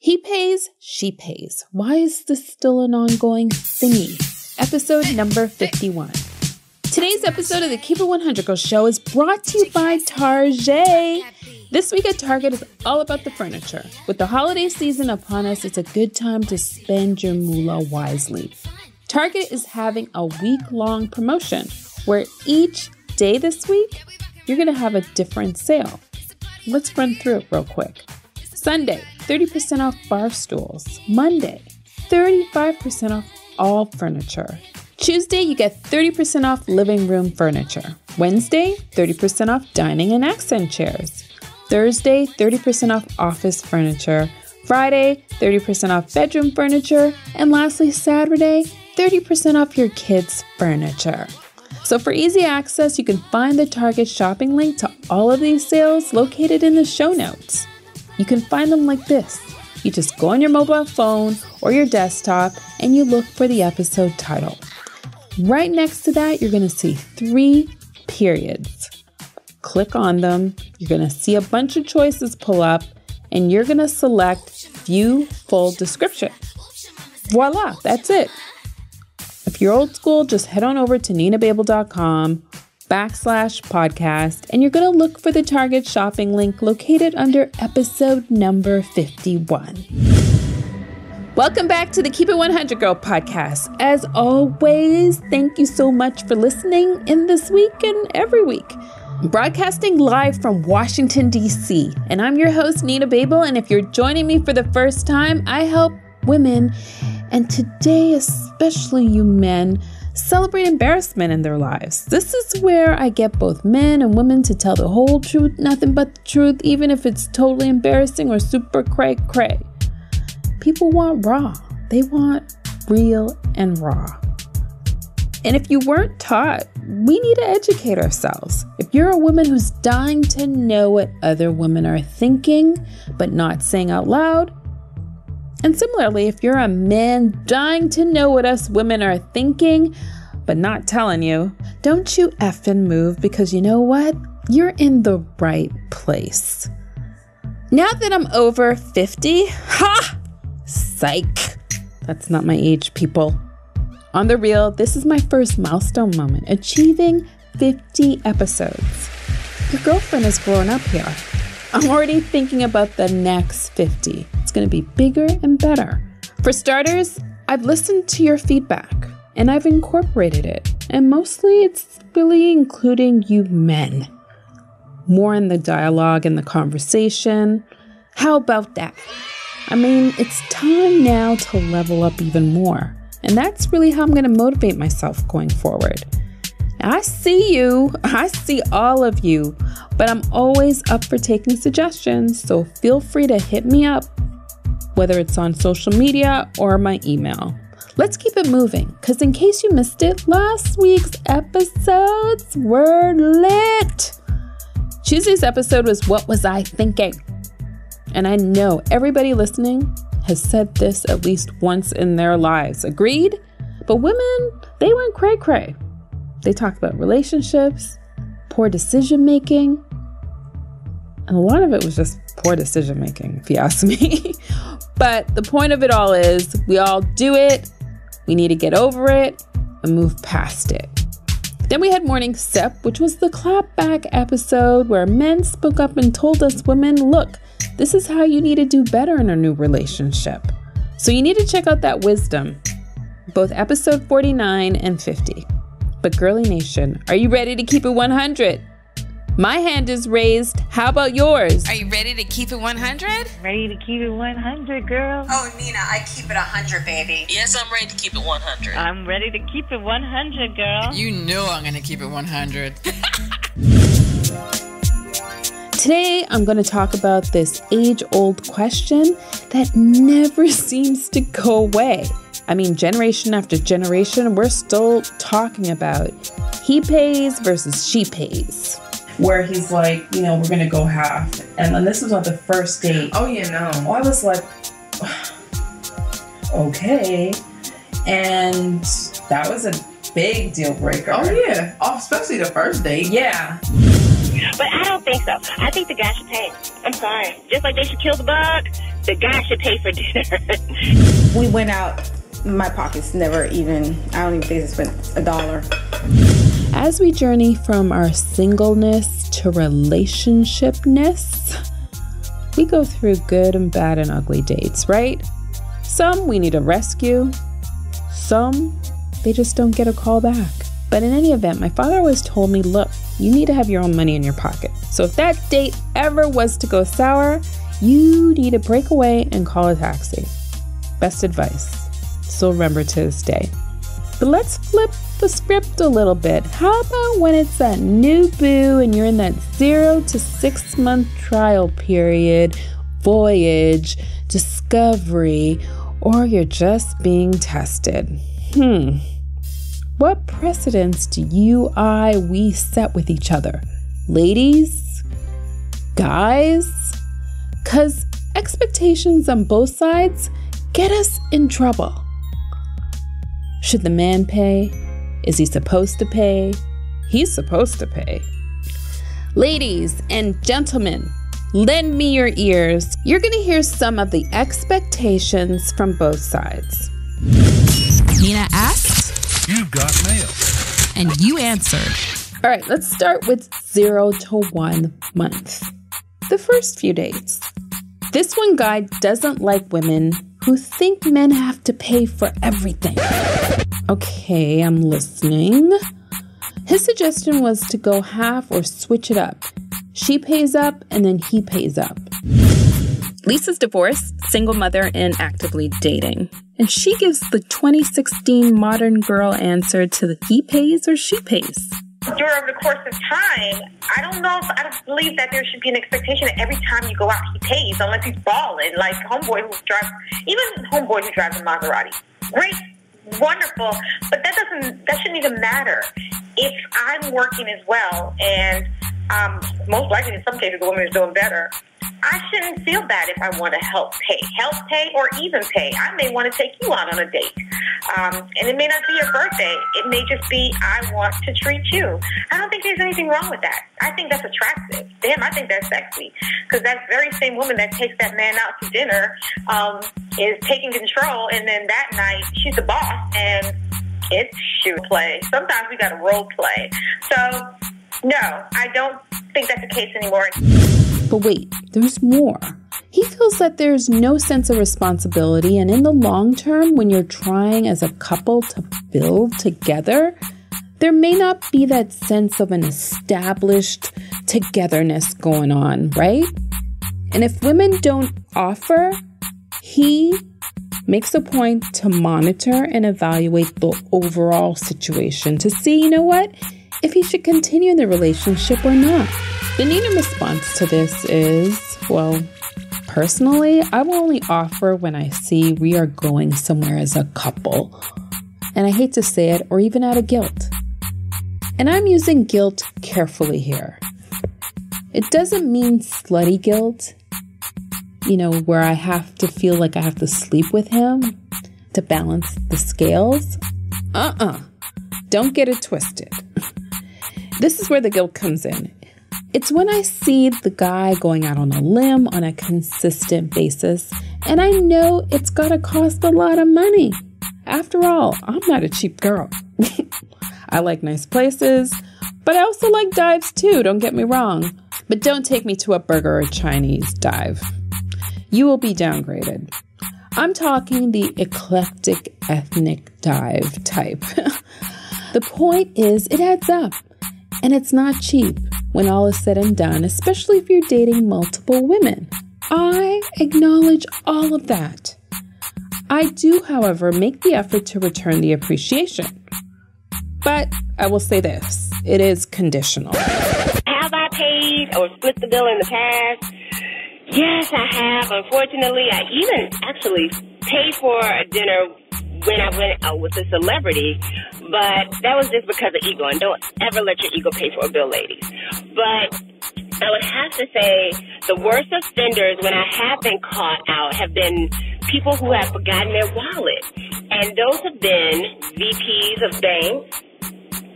He pays, she pays. Why is this still an ongoing thingy? Episode number 51. Today's episode of the Keep It 100 Girl Show is brought to you by Target. This week at Target is all about the furniture. With the holiday season upon us, it's a good time to spend your moolah wisely. Target is having a week-long promotion where each day this week, you're going to have a different sale. Let's run through it real quick. Sunday, 30% off bar stools. Monday, 35% off all furniture. Tuesday, you get 30% off living room furniture. Wednesday, 30% off dining and accent chairs. Thursday, 30% off office furniture. Friday, 30% off bedroom furniture. And lastly, Saturday, 30% off your kids' furniture. So for easy access, you can find the Target shopping link to all of these sales located in the show notes. You can find them like this. You just go on your mobile phone or your desktop and you look for the episode title. Right next to that, you're going to see 3 periods. Click on them. You're going to see a bunch of choices pull up and you're going to select View Full Description. Voila, that's it. If you're old school, just head on over to ninababel.com/podcast and you're going to look for the Target shopping link located under episode number 51. Welcome back to the Keep It 100 Girl podcast. As always, thank you so much for listening in this week and every week. I'm broadcasting live from Washington, D.C. And I'm your host, Nina Babel. And if you're joining me for the first time, I help women, and today especially you men, celebrate embarrassment in their lives. This is where I get both men and women to tell the whole truth, nothing but the truth, even if it's totally embarrassing or super cray-cray. People want raw. They want real and raw. And if you weren't taught, we need to educate ourselves. If you're a woman who's dying to know what other women are thinking, but not saying out loud, and similarly, if you're a man dying to know what us women are thinking, but not telling you, don't you effing move, because you know what? You're in the right place. Now that I'm over 50, psych. That's not my age, people. On the real, this is my first milestone moment, achieving 50 episodes. Your girlfriend is growing up here. I'm already thinking about the next 50. It's going to be bigger and better. For starters, I've listened to your feedback and I've incorporated it. And mostly it's really including you men. More in the dialogue and the conversation. How about that? I mean, it's time now to level up even more. And that's really how I'm going to motivate myself going forward. I see you. I see all of you. But I'm always up for taking suggestions. So feel free to hit me up, whether it's on social media or my email. Let's keep it moving. Because in case you missed it, last week's episodes were lit. Tuesday's episode was What Was I Thinking? And I know everybody listening has said this at least once in their lives. Agreed? But women, they went cray-cray. They talked about relationships, poor decision-making, and a lot of it was just poor decision-making, if you ask me. But the point of it all is we all do it, we need to get over it, and move past it. Then we had Morning Sip, which was the clapback episode where men spoke up and told us women, look, this is how you need to do better in a new relationship. So you need to check out that wisdom, both episode 49 and 50. But Girly Nation, are you ready to keep it 100? My hand is raised. How about yours? Are you ready to keep it 100? Ready to keep it 100, girl. Oh, Nina, I keep it 100, baby. Yes, I'm ready to keep it 100. I'm ready to keep it 100, girl. You know I'm going to keep it 100. Today, I'm going to talk about this age-old question that never seems to go away. I mean, generation after generation, we're still talking about he pays versus she pays. Where he's like, you know, we're going to go half. And then this was on the first date. Oh, you know. Well, I was like, okay. And that was a big deal breaker. Oh, yeah. Oh, especially the first date. Yeah. But I don't think so. I think the guy should pay. I'm sorry. Just like they should kill the bug, the guy should pay for dinner. We went out. My pockets never even, I don't even think I spent $1. As we journey from our singleness to relationshipness, we go through good and bad and ugly dates, right? Some we need a rescue. Some, they just don't get a call back. But in any event, my father always told me, look, you need to have your own money in your pocket. So if that date ever was to go sour, you need to break away and call a taxi. Best advice. Still remember to this day. But let's flip the script a little bit. How about when it's that new boo and you're in that 0 to 6 month trial period, voyage, discovery, or you're just being tested? What precedence do we set with each other? Ladies? Guys? 'Cause expectations on both sides get us in trouble. Should the man pay? Is he supposed to pay? He's supposed to pay. Ladies and gentlemen, lend me your ears. You're going to hear some of the expectations from both sides. Nina asked. You got mail. And you answered. All right, let's start with 0 to 1 month. The first few dates. This one guy doesn't like women who think men have to pay for everything. Okay, I'm listening. His suggestion was to go half or switch it up. She pays up and then he pays up. Lisa's divorced, single mother, and actively dating. And she gives the 2016 modern girl answer to the he pays or she pays. During the course of time, I don't believe that there should be an expectation that every time you go out, he pays, unless he's balling, like homeboy who drives a Maserati. Great, wonderful, but that shouldn't even matter. If I'm working as well, and most likely in some cases the woman is doing better, I shouldn't feel bad if I want to help pay or even pay. I may want to take you out on a date. And it may not be your birthday. It may just be, I want to treat you. I don't think there's anything wrong with that. I think that's attractive. Damn, I think that's sexy. Because that very same woman that takes that man out to dinner is taking control, and then that night she's the boss, and it's shoot play. Sometimes we got to role play. So, no, I don't think that's the case anymore. But wait, there's more. He feels that there's no sense of responsibility, and in the long term, when you're trying as a couple to build together, there may not be that sense of an established togetherness going on, right? And if women don't offer, he makes a point to monitor and evaluate the overall situation to see, you know what, if he should continue the relationship or not. The Nina response to this is, well, personally, I will only offer when I see we are going somewhere as a couple. And I hate to say it, or even out of guilt. And I'm using guilt carefully here. It doesn't mean slutty guilt, where I have to feel like I have to sleep with him to balance the scales. Don't get it twisted. This is where the guilt comes in. It's when I see the guy going out on a limb on a consistent basis, and I know it's gotta cost a lot of money. After all, I'm not a cheap girl. I like nice places, but I also like dives too, don't get me wrong. But don't take me to a burger or Chinese dive. You will be downgraded. I'm talking the eclectic ethnic dive type. The point is, it adds up, and it's not cheap. When all is said and done, especially if you're dating multiple women. I acknowledge all of that. I do, however, make the effort to return the appreciation. But I will say this, it is conditional. Have I paid or split the bill in the past? Yes, I have. Unfortunately, I even actually paid for a dinner when I went out with a celebrity, but that was just because of ego, and don't ever let your ego pay for a bill, ladies. But I would have to say the worst offenders when I have been caught out have been people who have forgotten their wallet, and those have been VPs of banks,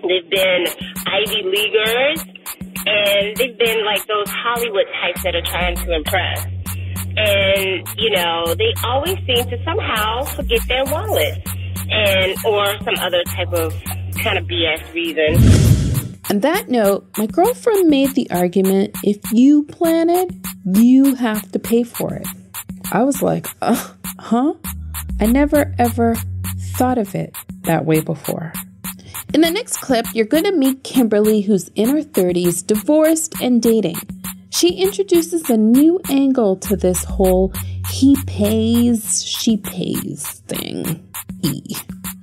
they've been Ivy Leaguers, And they've been like those Hollywood types that are trying to impress. And, you know, they always seem to somehow forget their wallet or some other type of kind of BS reason. On that note, my girlfriend made the argument, if you plan it, you have to pay for it. I was like, huh? I never ever thought of it that way before. In the next clip, you're going to meet Kimberly, who's in her 30s, divorced and dating. She introduces a new angle to this whole he pays, she pays thing.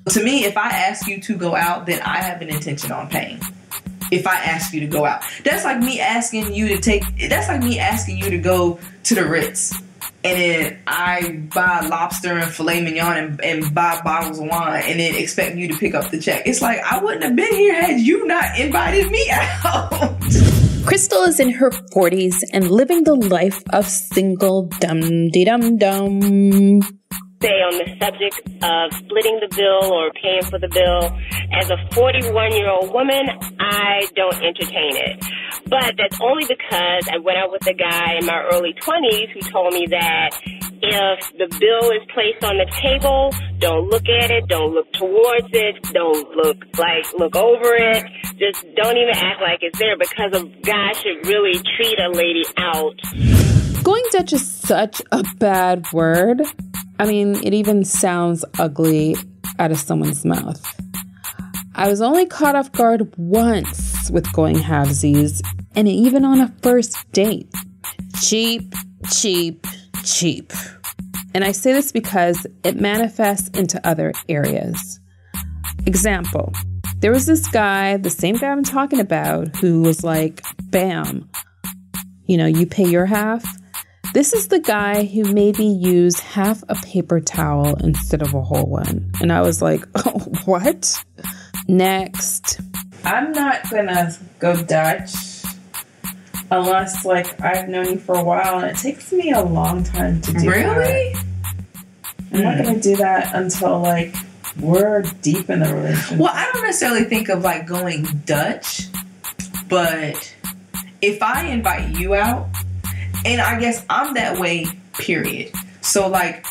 To me, if I ask you to go out, then I have an intention on paying. If I ask you to go out, that's like me asking you to go to the Ritz. And then I buy lobster and filet mignon and buy bottles of wine and then expect you to pick up the check. It's like, I wouldn't have been here had you not invited me out. Crystal is in her 40s and living the life of single dum-de-dum-dum. Say on the subject of splitting the bill or paying for the bill, as a 41-year-old woman, I don't entertain it. But that's only because I went out with a guy in my early 20s who told me that if the bill is placed on the table, don't look at it, don't look towards it, don't look over it, just don't even act like it's there, because a guy should really treat a lady out. Going Dutch is such a bad word. I mean, it even sounds ugly out of someone's mouth. I was only caught off guard once with going halvesies, and even on a first date. Cheap, cheap, cheap. And I say this because it manifests into other areas. Example, there was this guy, the same guy I'm talking about, who was like, bam, you know, you pay your half. This is the guy who made me use half a paper towel instead of a whole one. And I was like, oh, what? Next. I'm not gonna go Dutch unless, like, I've known you for a while, and it takes me a long time to do Really? that. I'm not gonna do that until, like, we're deep in the relationship. Well, I don't necessarily think of, like, going Dutch, but if I invite you out, and I guess I'm that way, period. So, like,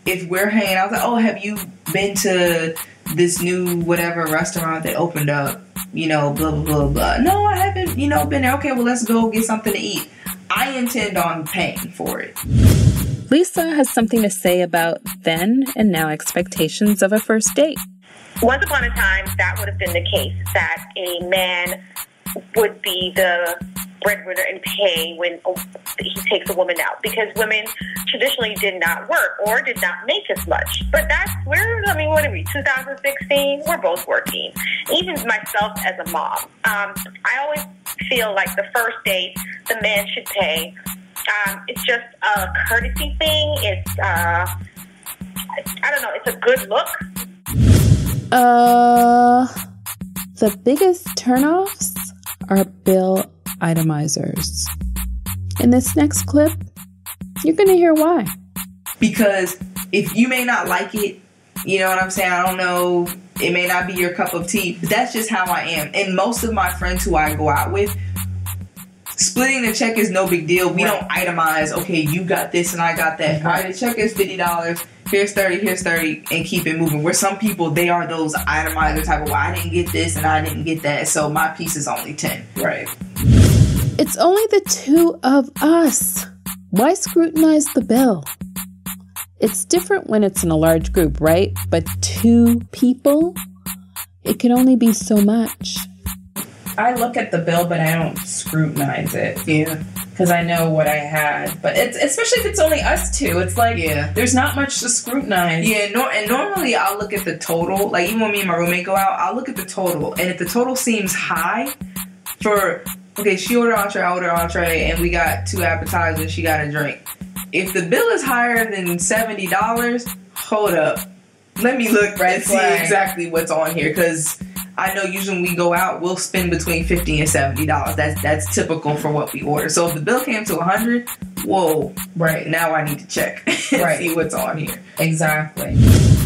if we're hanging out, I was like, oh, have you been to this new whatever restaurant that opened up? You know, blah, blah, blah, blah. No, I haven't, been there. Okay, well, let's go get something to eat. I intend on paying for it. Lisa has something to say about then and now expectations of a first date. Once upon a time, that would have been the case, that a man would be the breadwinner and pay when he takes a woman out, because women traditionally did not work or did not make as much. But what are we, 2016? We're both working. Even myself as a mom, I always feel like the first date, the man should pay. It's just a courtesy thing. It's, I don't know, it's a good look. The biggest turnoffs are bill itemizers. In this next clip, you're going to hear why. Because if you may not like it, you know what I'm saying? I don't know. It may not be your cup of tea, but that's just how I am. And most of my friends who I go out with, splitting the check is no big deal. We don't itemize, okay, you got this and I got that. All right, the check is $50. Here's 30, and keep it moving. Where some people, they are those itemizer type of, well, I didn't get this and I didn't get that, so my piece is only 10. Right. It's only the two of us. Why scrutinize the bill? It's different when it's in a large group, right? But two people, it can only be so much. I look at the bill, but I don't scrutinize it. Yeah. Because I know what I had. But it's especially if it's only us two. It's like, there's not much to scrutinize. Yeah, and normally I'll look at the total. Like, even when me and my roommate go out, I'll look at the total. And if the total seems high for, okay, she ordered entree, I ordered entree, and we got 2 appetizers, she got a drink. If the bill is higher than $70, hold up. Let me look and see exactly what's on here, because I know usually when we go out, we'll spend between $50 and $70. That's typical for what we order. So if the bill came to $100, whoa, right, now I need to check and see what's on here. Exactly.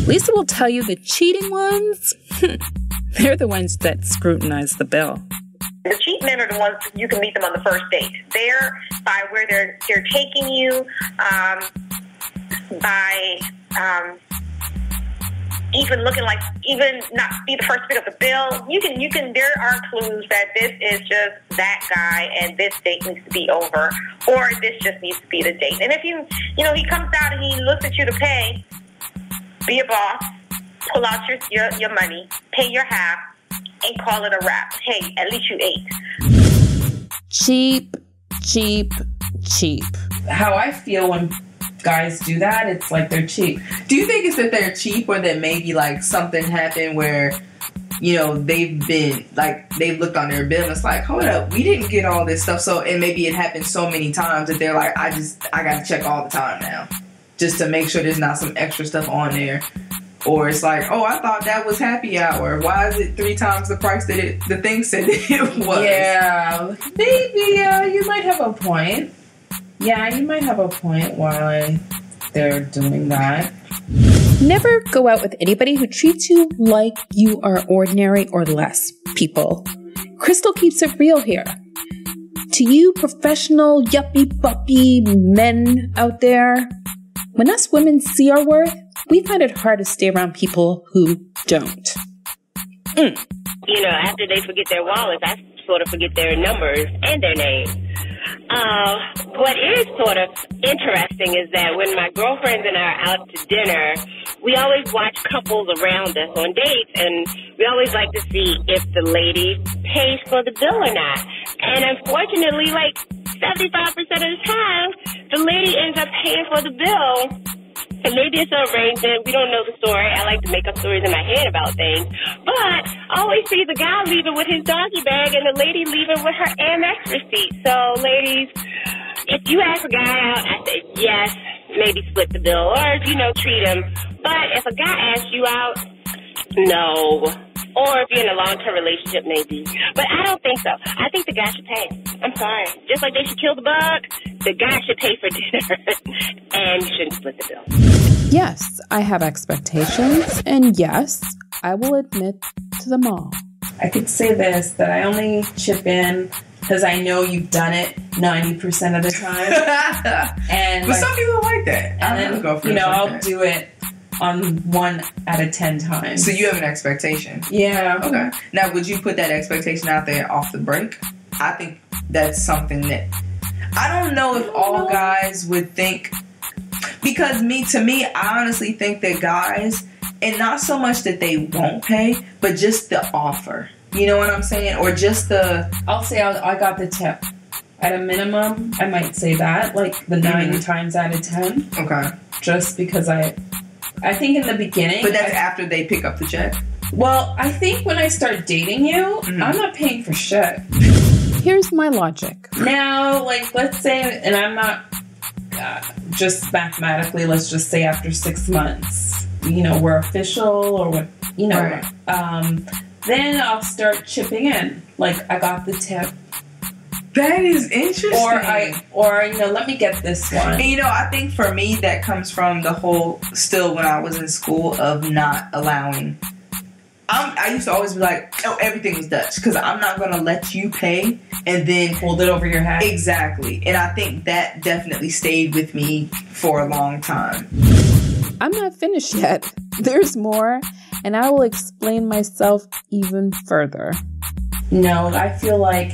Lisa will tell you the cheating ones, they're the ones that scrutinize the bill. The cheap men are the ones you can meet them on the first date. They're by where they're taking you, by even looking like, even not be the first to pick up the bill. You can. There are clues that this is just that guy, and this date needs to be over, or this just needs to be the date. And if he comes out and he looks at you to pay, be a boss, pull out your money, pay your half, and call it a wrap. Hey, at least you ate. Cheap, cheap, cheap. How I feel when guys do that, it's like they're cheap. Do you think it's that they're cheap, or that maybe like something happened where, they've looked on their bill and it's like, hold up, we didn't get all this stuff. So, and maybe it happened so many times that they're like, I got to check all the time now, just to make sure there's not some extra stuff on there. Or it's like, oh, I thought that was happy hour. Why is it 3 times the price that the thing said it was? Yeah, maybe you might have a point. Yeah, you might have a point why they're doing that. Never go out with anybody who treats you like you are ordinary or less people. Crystal keeps it real here. To you professional yuppie-puppy men out there, when us women see our worth, we find it hard to stay around people who don't. After they forget their wallets, I sort of forget their numbers and their names. What is sort of interesting is that when my girlfriends and I are out to dinner, we always watch couples around us on dates, and we always like to see if the lady pays for the bill or not. And unfortunately, like 75% of the time, the lady ends up paying for the bill. And maybe it's an arrangement. We don't know the story. I like to make up stories in my head about things. But I always see the guy leaving with his doggy bag and the lady leaving with her Amex receipt. So, ladies, if you ask a guy out, I say yes, maybe split the bill or, treat him. But if a guy asks you out, no. Or if you're in a long-term relationship, maybe. But I don't think so. I think the guy should pay. I'm sorry. Just like they should kill the bug, the guy should pay for dinner. And you shouldn't split the bill. Yes, I have expectations. And yes, I will admit to them all. I could say this, that I only chip in because I know you've done it 90% of the time. But some people like that. And then, I'll do it on 1 out of 10 times. So you have an expectation? Yeah. Okay. Now, would you put that expectation out there off the break? I think that's something that I don't know if all guys would think, because to me, I honestly think that guys, and not so much that they won't pay, but just the offer. You know what I'm saying? Or just I'll say I got the tip. At a minimum, I might say that, like the 9 times out of 10. Okay. Just because I think in the beginning... But that's after they pick up the check? Well, I think when I start dating you, I'm not paying for shit. Here's my logic. Now, let's say, and I'm not just mathematically, let's just say after 6 months, we're official or what, right. Then I'll start chipping in. I got the tip. That is interesting. Or let me get this one. And, I think for me that comes from the whole, still when I was in school, of not allowing. I used to always be like, oh, everything is Dutch, because I'm not going to let you pay and then hold it over your head. Exactly. And I think that definitely stayed with me for a long time. I'm not finished yet. There's more, and I will explain myself even further. No, I feel like,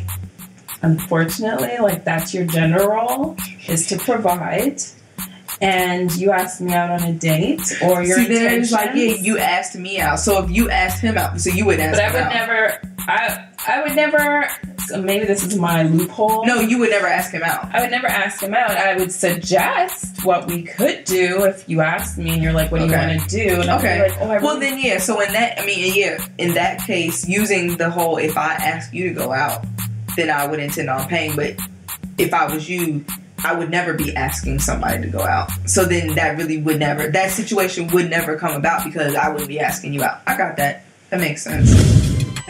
unfortunately, that's your general role, is to provide. And you asked me out on a date, or your intentions. You asked me out. So if you asked him out, so you would ask him out. But I would never, so maybe this is my loophole. No, you would never ask him out. I would never ask him out. I would suggest what we could do if you asked me and you're like, what do you want to do? And I'd be like, oh, well, then, yeah. So in that case, using the whole, if I ask you to go out, then I would intend on paying. But if I was you, I would never be asking somebody to go out. So then that situation would never come about, because I wouldn't be asking you out. I got that. That makes sense.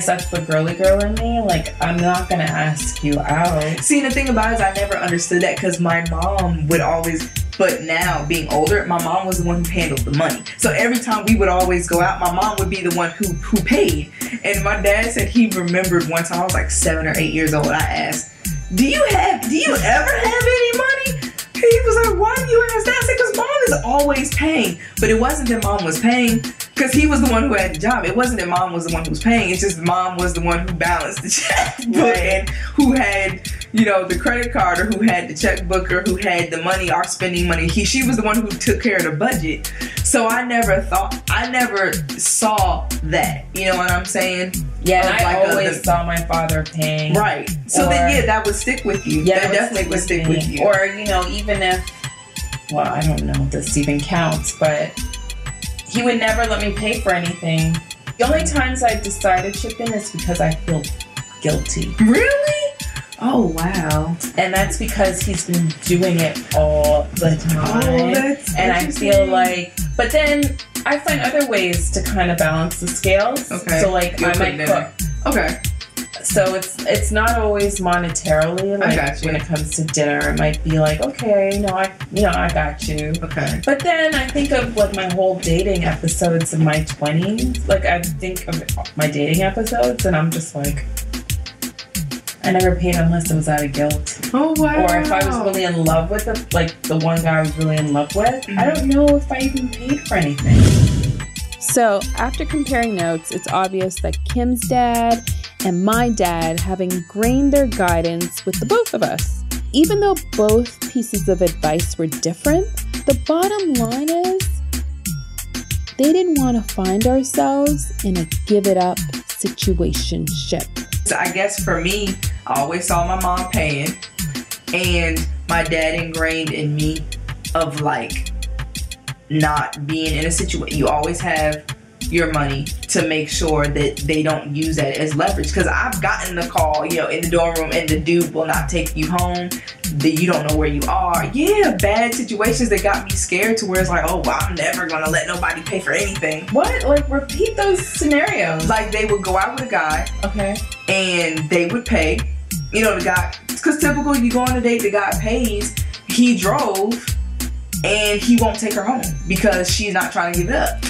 That's the girly girl in me. I'm not going to ask you out. See, the thing about it is I never understood that, because my mom would always, But now, being older, my mom was the one who handled the money. So every time we would always go out, my mom would be the one who paid. And my dad said he remembered one time, I was like 7 or 8 years old, I asked, do you ever have any money? He was like, why do you ask that? I said, because mom is always paying. But it wasn't that mom was paying, because he was the one who had the job. It wasn't that mom was the one who was paying. It's just mom was the one who balanced the checkbook and who had, you know, the credit card, or who had the checkbook, or who had the money, our spending money. She was the one who took care of the budget. So I never saw that. You know what I'm saying? Yeah, and I always saw my father paying. Right. So then, that would stick with you. Yeah, that definitely would stick with you. Or, you know, even if, well, I don't know if this even counts, but he would never let me pay for anything. The only times I decided to chip in is because I feel guilty. Really? Oh, wow. And that's because he's been doing it all the time. Oh, that's and I feel like, but then I find other ways to kind of balance the scales. Okay. So like I might cook. Okay. So it's not always monetarily. Like I got you. When it comes to dinner, it might be like, okay, I got you. Okay. But then I think of like my whole dating episodes in my 20s. Like I think of my dating episodes, and I'm just like, I never paid unless it was out of guilt. Oh, wow. Or if I was really in love with the one guy I was really in love with, I don't know if I even paid for anything. So after comparing notes, it's obvious that Kim's dad and my dad have ingrained their guidance with the both of us. Even though both pieces of advice were different, the bottom line is they didn't want to find ourselves in a give it up situationship. So I guess for me, I always saw my mom paying, and my dad ingrained in me of like not being in a situation. You always have your money to make sure that they don't use that as leverage. Because I've gotten the call, you know, in the dorm room, and the dude will not take you home. That you don't know where you are. Yeah, bad situations that got me scared to where it's like, oh, well, I'm never gonna let nobody pay for anything. What? Like, repeat those scenarios. Like, they would go out with a guy. Okay. And they would pay. You know, the guy, because typical, you go on a date, the guy pays. He drove, and he won't take her home because she's not trying to give it up.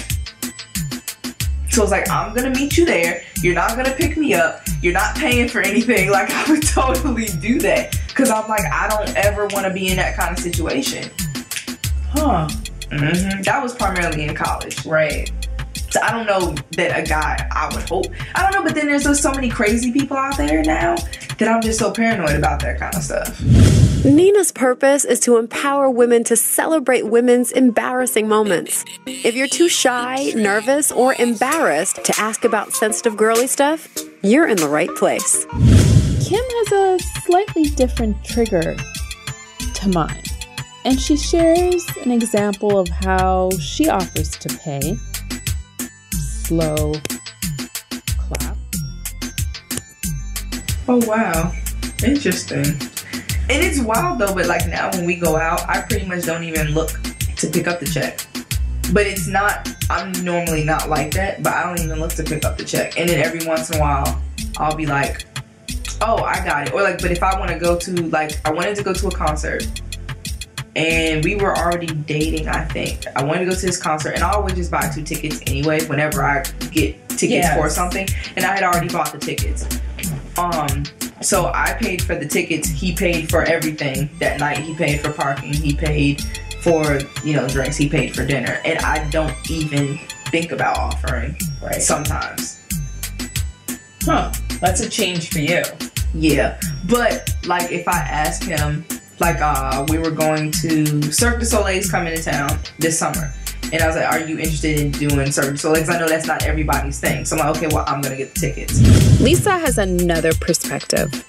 So it's like, I'm gonna meet you there. You're not gonna pick me up. You're not paying for anything. Like, I would totally do that. Because I'm like, I don't ever want to be in that kind of situation. Huh. Mm-hmm. That was primarily in college. Right. So I don't know that a guy, I would hope. I don't know, but then there's just so many crazy people out there now that I'm just so paranoid about that kind of stuff. Nina's purpose is to empower women to celebrate women's embarrassing moments. If you're too shy, nervous, or embarrassed to ask about sensitive girly stuff, you're in the right place. Kim has a slightly different trigger to mine, and she shares an example of how she offers to pay. Slow clap. Oh, wow. Interesting. And it's wild though, but like now when we go out, I pretty much don't even look to pick up the check. But it's not, I'm normally not like that, but I don't even look to pick up the check. And then every once in a while, I'll be like, oh, I got it. Or like, but if I want to go to, like, I wanted to go to a concert and we were already dating, I think. I wanted to go to this concert and I always just buy 2 tickets anyway whenever I get tickets for something. And I had already bought the tickets. So I paid for the tickets. He paid for everything that night. He paid for parking. He paid for, you know, drinks. He paid for dinner. And I don't even think about offering sometimes. Huh. That's a change for you. Yeah. But, like, if I ask him, like, we were going to Cirque du Soleil's coming to town this summer. And I was like, are you interested in doing Cirque du Soleil? Because I know that's not everybody's thing. So I'm like, okay, well, I'm going to get the tickets. Lisa has another perspective.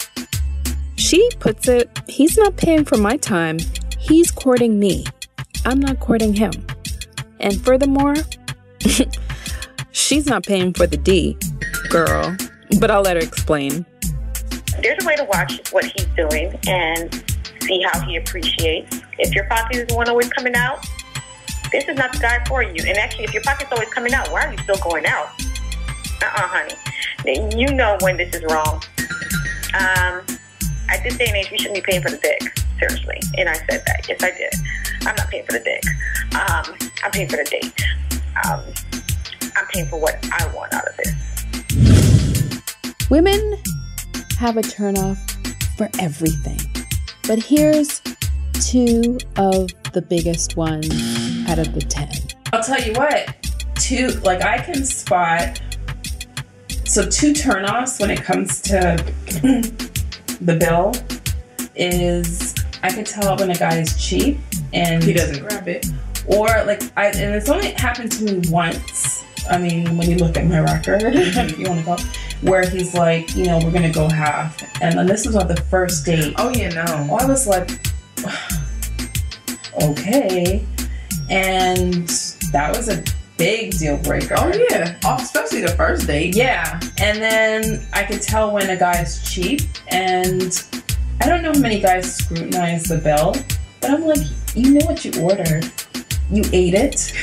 She puts it, he's not paying for my time. He's courting me. I'm not courting him. And furthermore, she's not paying for the D, girl. But I'll let her explain. There's a way to watch what he's doing and see how he appreciates. If your pocket is the one always coming out, this is not the guy for you. And actually, if your pocket's always coming out, why are you still going out? Honey. You know when this is wrong. At this day and age, we shouldn't be paying for the dick. Seriously. And I said that. Yes, I did. I'm not paying for the dick. I'm paying for the date. I'm paying for what I want out of this. Women have a turnoff for everything. But here's 2 of the biggest ones out of the 10. I'll tell you what, I can spot, 2 turnoffs when it comes to the bill is I can tell when a guy is cheap and he doesn't grab it. Or and it's only happened to me once. I mean, when you look at my record, if you want to go, where he's like, we're gonna go half, and then this was on the first date. Oh yeah, no. I was like, okay, and that was a big deal breaker. Oh yeah, especially the first date. Yeah, and then I could tell when a guy is cheap, and I don't know how many guys scrutinize the bill, but I'm like, you know what you ordered, you ate it.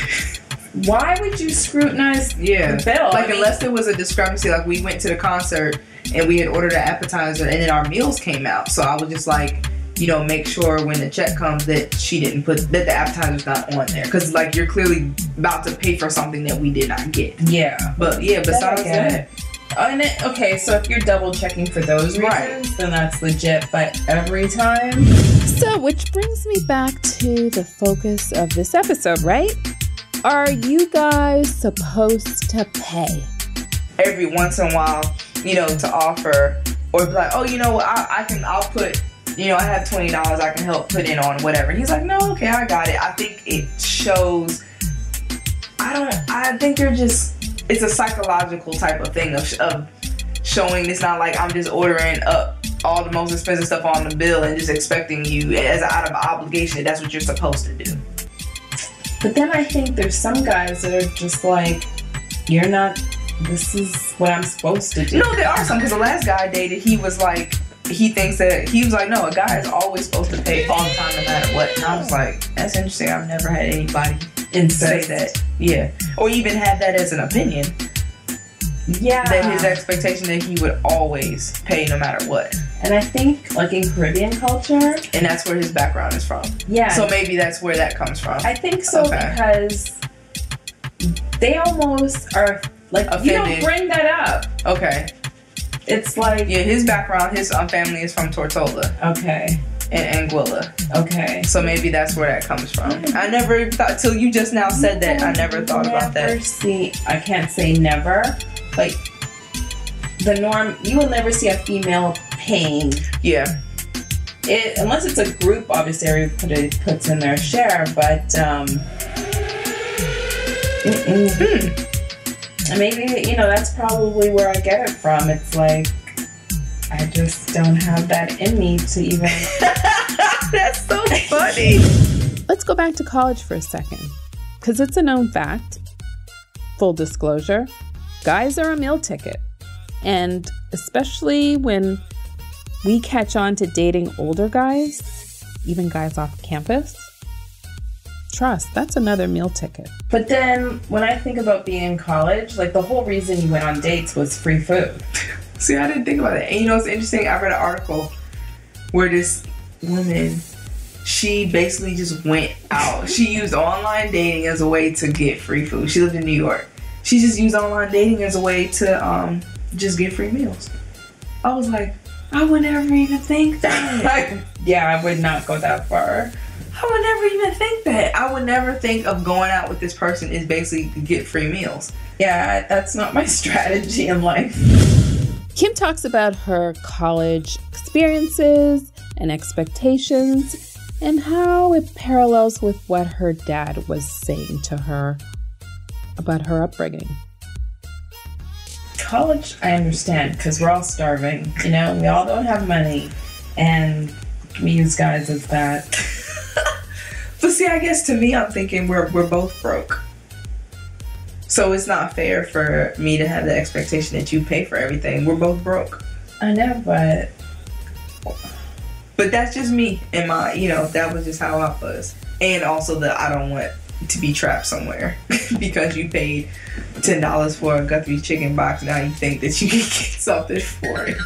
Why would you scrutinize the bill? Unless there was a discrepancy, like we went to the concert and we had ordered an appetizer and then our meals came out. So I was just like, make sure when the check comes that she didn't put, that the appetizer's not on there. Because, you're clearly about to pay for something that we did not get. Yeah. But, yeah, besides that. Okay, so if you're double checking for those reasons, then that's legit. But every time. So, which brings me back to the focus of this episode, right? Are you guys supposed to pay? Every once in a while, to offer, or be like, oh, I'll put, I have $20 I can help put in on whatever. And he's like, no, okay, I got it. I think it shows, I think it's a psychological type of thing of showing it's not like I'm just ordering up all the most expensive stuff on the bill and just expecting you as out of obligation that's what you're supposed to do. But then I think there's some guys that are just like, this is what I'm supposed to do. No, there are some, because the last guy I dated, he was like, no, a guy is always supposed to pay all the time no matter what. And I was like, that's interesting. I've never had anybody say that. Yeah. Or even have that as an opinion. Yeah. That his expectation that he would always pay no matter what. And I think, in Caribbean culture... And that's where his background is from. Yeah. So maybe that's where that comes from. I think so, because they almost are, offended. You don't bring that up. Okay. It's like... Yeah, his background, his family is from Tortola. Okay. And Anguilla. Okay. So maybe that's where that comes from. I never thought, till you just now said that, I never thought about that. I can't say never. The norm, you will never see a female paying. Yeah. Unless it's a group, obviously everybody puts in their share, but and maybe, that's probably where I get it from. It's like, I just don't have that in me to even... That's so funny. Let's go back to college for a second, because it's a known fact. Full disclosure, guys are a meal ticket. And especially when we catch on to dating older guys, even guys off campus, trust, that's another meal ticket. But then when I think about being in college, the whole reason you went on dates was free food. See, I didn't think about that. And it's interesting, I read an article where this woman, she basically just went out. She used online dating as a way to get free food. She lived in New York. She just used online dating as a way to just get free meals. I was like, I would never even think that. Yeah, I would not go that far. I would never even think that. I would never think of going out with this person is basically to get free meals. Yeah, that's not my strategy in life. Kim talks about her college experiences and expectations and how it parallels with what her dad was saying to her about her upbringing. College, I understand, because we're all starving. We all don't have money, and we use guys as that. But see, I guess to me, I'm thinking we're both broke. So it's not fair for me to have the expectation that you pay for everything. We're both broke. I know, but that's just me and my, that was just how I was. And also that I don't want to be trapped somewhere because you paid $10 for a Guthrie chicken box. Now you think that you can get something for it.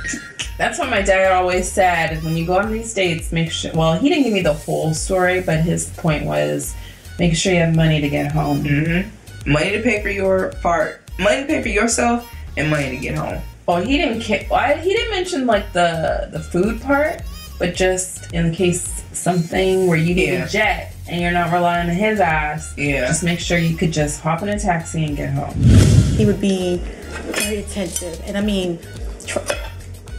That's what my dad always said. When you go on these dates, make sure. Well, he didn't give me the whole story, but his point was, make sure you have money to get home. Mm-hmm. Money to pay for your part, money to pay for yourself, and money to get home. Oh, he didn't. He didn't mention like the food part, but just in case something where you need a jet and you're not relying on his ass. Yeah. Just make sure you could just hop in a taxi and get home. He would be very attentive, and I mean,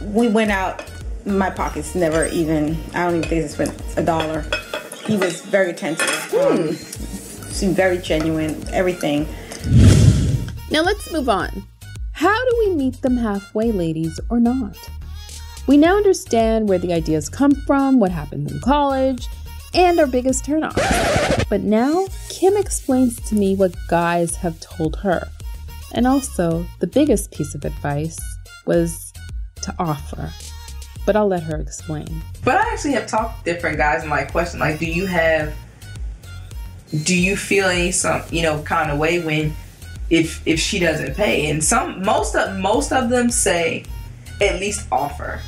we went out. My pockets never even. I don't even think I spent $1. He was very attentive. Seemed very genuine. Everything. Now let's move on. How do we meet them halfway, ladies, or not? We now understand where the ideas come from, what happened in college, and our biggest turnoff. But now, Kim explains to me what guys have told her. And also, the biggest piece of advice was to offer. But I'll let her explain. But I actually have talked to different guys and like questioned, like, do you feel any kind of way when if she doesn't pay? And most of them say at least offer.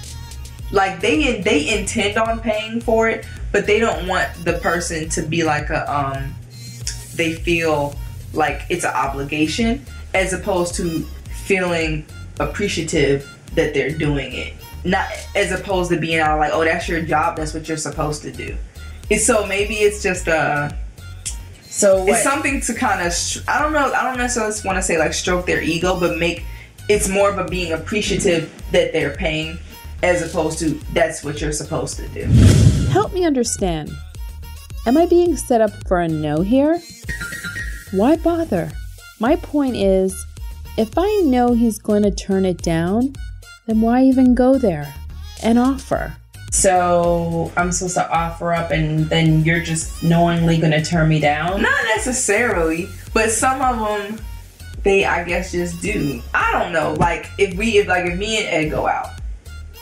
Like they intend on paying for it, but they don't want the person to be like they feel like it's an obligation, as opposed to feeling appreciative that they're doing it. Not as opposed to being out like, oh, that's your job, that's what you're supposed to do. And so maybe it's just it's something to kind of, I don't necessarily want to say like stroke their ego, but it's more of a being appreciative that they're paying, as opposed to that's what you're supposed to do. Help me understand. Am I being set up for a no here? Why bother? My point is, if I know he's going to turn it down, then why even go there and offer? So I'm supposed to offer up and then you're just knowingly going to turn me down? Not necessarily, but some of them, they I guess just do. I don't know. Like if me and Ed go out,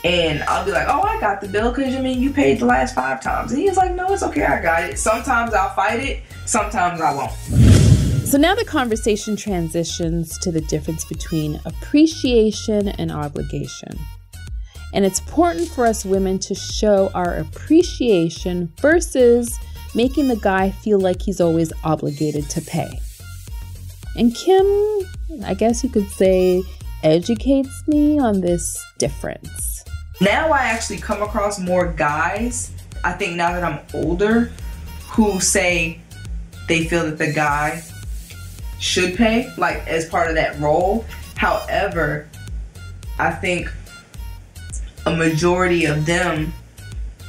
and I'll be like, oh, I got the bill because you paid the last 5 times. And he's like, no, it's okay, I got it. Sometimes I'll fight it, sometimes I won't. So now the conversation transitions to the difference between appreciation and obligation. And it's important for us women to show our appreciation versus making the guy feel like he's always obligated to pay. And Kim, I guess you could say, educates me on this difference. Now I actually come across more guys, I think now that I'm older, who say they feel that the guy should pay, like as part of that role. However, I think a majority of them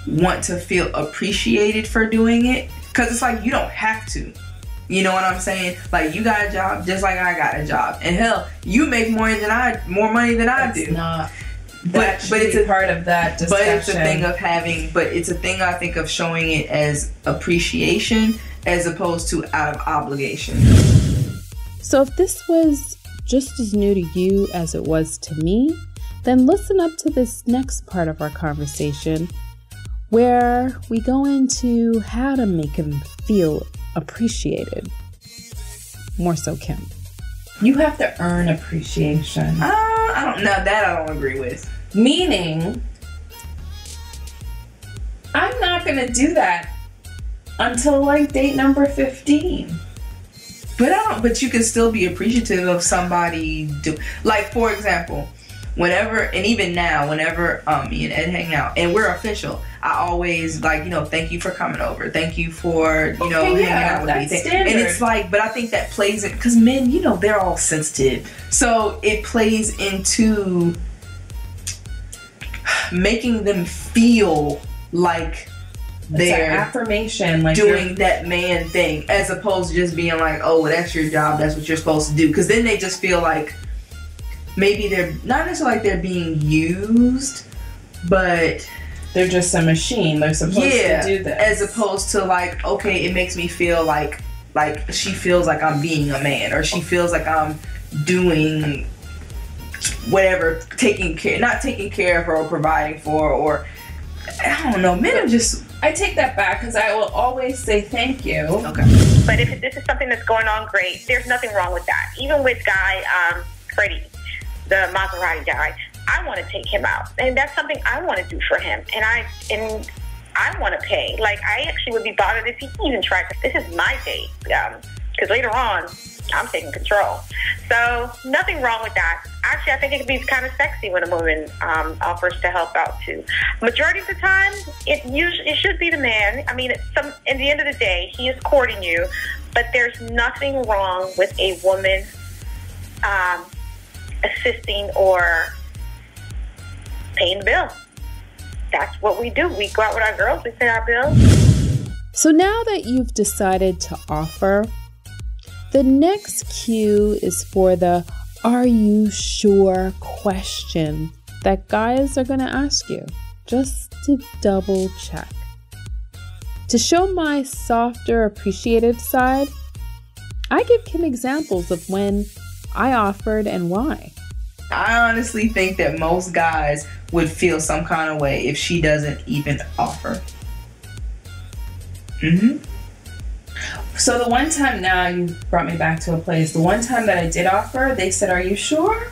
want to feel appreciated for doing it, because it's like you don't have to. You know what I'm saying? Like you got a job just like I got a job, and hell, you make more money than I do. But it's a part of that discussion. But it's a thing of it's a thing I think of showing it as appreciation as opposed to out of obligation. So if this was just as new to you as it was to me, then listen up to this next part of our conversation where we go into how to make him feel appreciated. More so, Kim. You have to earn appreciation. I don't agree with. Meaning, I'm not going to do that until like date number 15. But you can still be appreciative of somebody like, for example, whenever, and even now, whenever me and Ed hang out and we're official, I always thank you for coming over. Thank you for, hanging out with me. Standard. And it's like, but I think that plays in, because men, they're all sensitive. So it plays into making them feel like they're affirmation, like doing that man thing, as opposed to just being like, oh, well, that's your job, that's what you're supposed to do. Because then they just feel like maybe they're not necessarily like they're being used, but they're just a machine. They're supposed to do this. As opposed to like, okay, it makes me feel like she feels like I'm being a man, or she feels like I'm doing whatever, not taking care of her or providing for her, or I don't know. Men are just. I take that back because I will always say thank you. Okay. But if this is something that's going on, great. There's nothing wrong with that. Even with Guy, Freddie, the Maserati guy, I want to take him out, and that's something I want to do for him, and I want to pay. Like, I actually would be bothered if he even tried to. This is my date, because later on, I'm taking control. So nothing wrong with that. Actually, I think it could be kind of sexy when a woman offers to help out too. Majority of the time, it should be the man. I mean, at the end of the day, he is courting you, but there's nothing wrong with a woman assisting or paying the bill. That's what we do. We go out with our girls, we pay our bills. So now that you've decided to offer, the next cue is for the "are you sure" question that guys are going to ask you, just to double check. To show my softer, appreciative side, I give Kim examples of when I offered and why. I honestly think that most guys would feel some kind of way if she doesn't even offer. So the one time, now you brought me back to a place, the one time that I did offer, they said, "Are you sure?"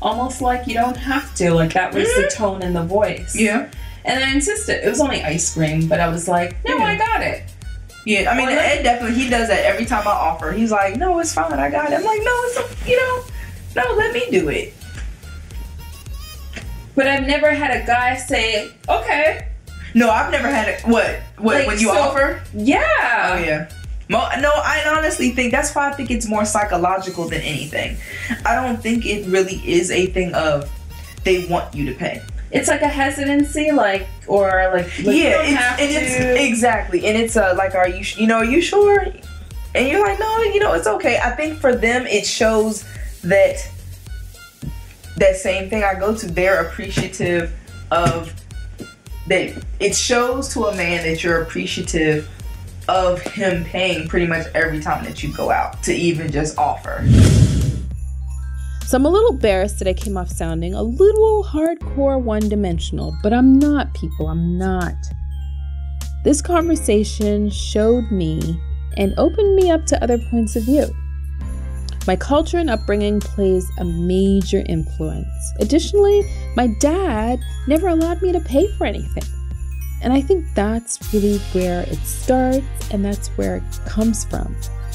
Almost like you don't have to. Like, that was the tone in the voice. Yeah. And I insisted. It was only ice cream, but I was like, no, I got it. Yeah, I mean, Ed definitely, he does that every time I offer. He's like, "No, it's fine, I got it." I'm like, "No, no, let me do it." But I've never had a guy say, "Okay." No, I've never had it. What like, when you offer? Yeah. Oh, yeah. No, I honestly think that's why I think it's more psychological than anything. I don't think it really is a thing of they want you to pay. It's like a hesitancy, like yeah, it's exactly, and it's like, are you sure? And you're like, no, it's okay. I think for them, it shows that same thing I go to. They're appreciative of that. It shows to a man that you're appreciative of him paying pretty much every time that you go out to even just offer. So I'm a little embarrassed that I came off sounding a little hardcore one-dimensional, but I'm not, people, I'm not. This conversation showed me and opened me up to other points of view. My culture and upbringing plays a major influence. Additionally, my dad never allowed me to pay for anything. And I think that's really where it starts, and that's where it comes from.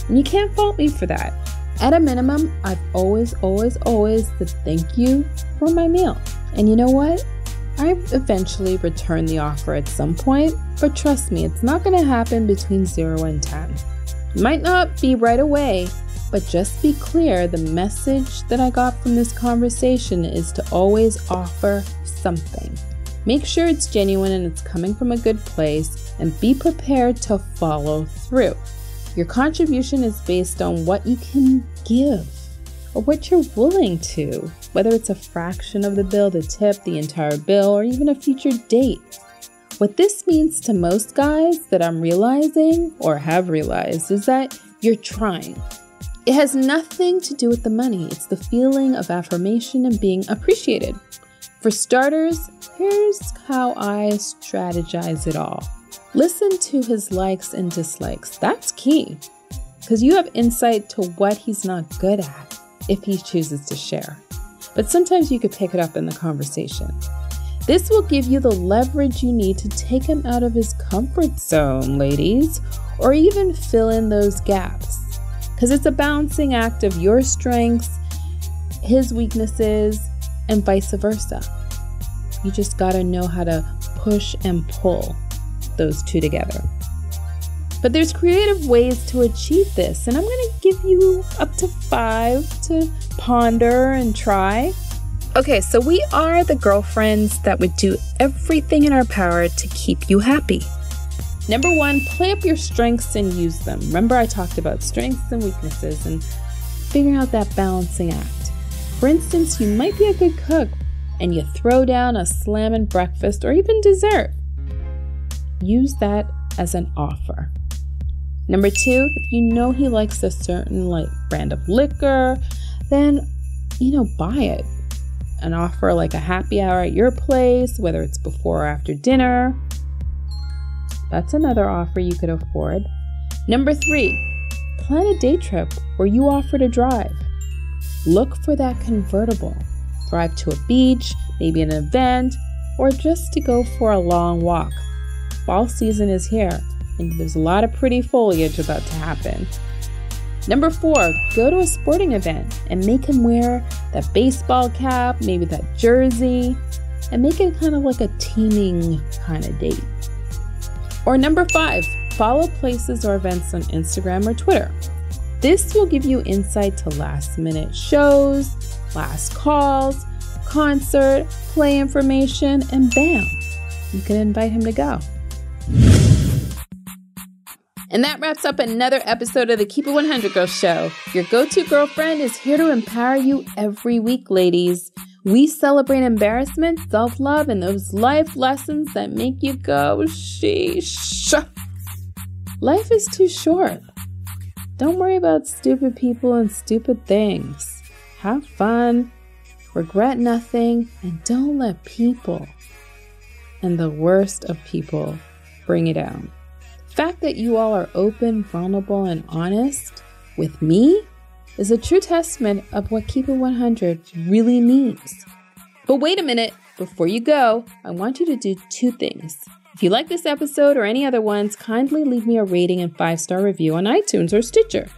And you can't fault me for that. At a minimum, I've always said thank you for my meal. And you know what? I eventually return the offer at some point, but trust me, it's not going to happen between 0 and 10. It might not be right away, but just be clear, the message that I got from this conversation is to always offer something. Make sure it's genuine and it's coming from a good place, and be prepared to follow through. Your contribution is based on what you can give or what you're willing to, whether it's a fraction of the bill, the tip, the entire bill, or even a future date. What this means to most guys that I'm realizing or have realized is that you're trying. It has nothing to do with the money. It's the feeling of affirmation and being appreciated. For starters, here's how I strategize it all. Listen to his likes and dislikes. That's key, because you have insight to what he's not good at if he chooses to share. But sometimes you could pick it up in the conversation. This will give you the leverage you need to take him out of his comfort zone, ladies, or even fill in those gaps. Because it's a balancing act of your strengths, his weaknesses, and vice versa. You just gotta know how to push and pull those two together. But there's creative ways to achieve this, and I'm gonna give you up to 5 to ponder and try. Okay, so we are the girlfriends that would do everything in our power to keep you happy. Number 1, play up your strengths and use them. Remember, I talked about strengths and weaknesses and figuring out that balancing act. For instance, you might be a good cook and you throw down a slammin' breakfast or even dessert. Use that as an offer. Number 2, if you know he likes a certain brand of liquor, then, buy it. An offer like a happy hour at your place, whether it's before or after dinner. That's another offer you could afford. Number 3, plan a day trip where you offer to drive. Look for that convertible. Drive to a beach, maybe an event, or just to go for a long walk. Fall season is here, and there's a lot of pretty foliage about to happen. Number 4, go to a sporting event and make him wear that baseball cap, maybe that jersey, and make it kind of like a teaming kind of date. Or number 5, follow places or events on Instagram or Twitter. This will give you insight to last minute shows, last calls, concert, play information, and bam, you can invite him to go. And that wraps up another episode of the Keep It 100 Girl Show. Your go-to girlfriend is here to empower you every week, ladies. We celebrate embarrassment, self-love, and those life lessons that make you go, sheesh. Life is too short. Don't worry about stupid people and stupid things. Have fun, regret nothing, and don't let people and the worst of people bring you down. The fact that you all are open, vulnerable, and honest with me is a true testament of what Keep It 100 really means. But wait a minute, before you go, I want you to do 2 things. If you like this episode or any other ones, kindly leave me a rating and 5-star review on iTunes or Stitcher.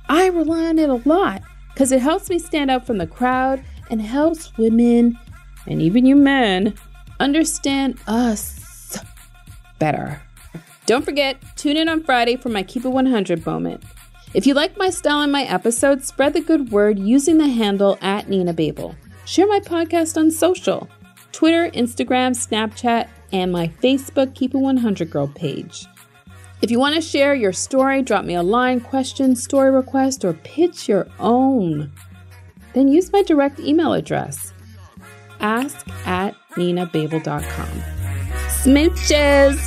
I rely on it a lot because it helps me stand out from the crowd and helps women, and even you men, understand us better. Don't forget, tune in on Friday for my Keep It 100 moment. If you like my style and my episodes, spread the good word using the handle @NinaBabel. Share my podcast on social, Twitter, Instagram, Snapchat, and my Facebook Keep It 100 Girl page. If you want to share your story, drop me a line, question, story request, or pitch your own, then use my direct email address, ask@ninababel.com. Smooches!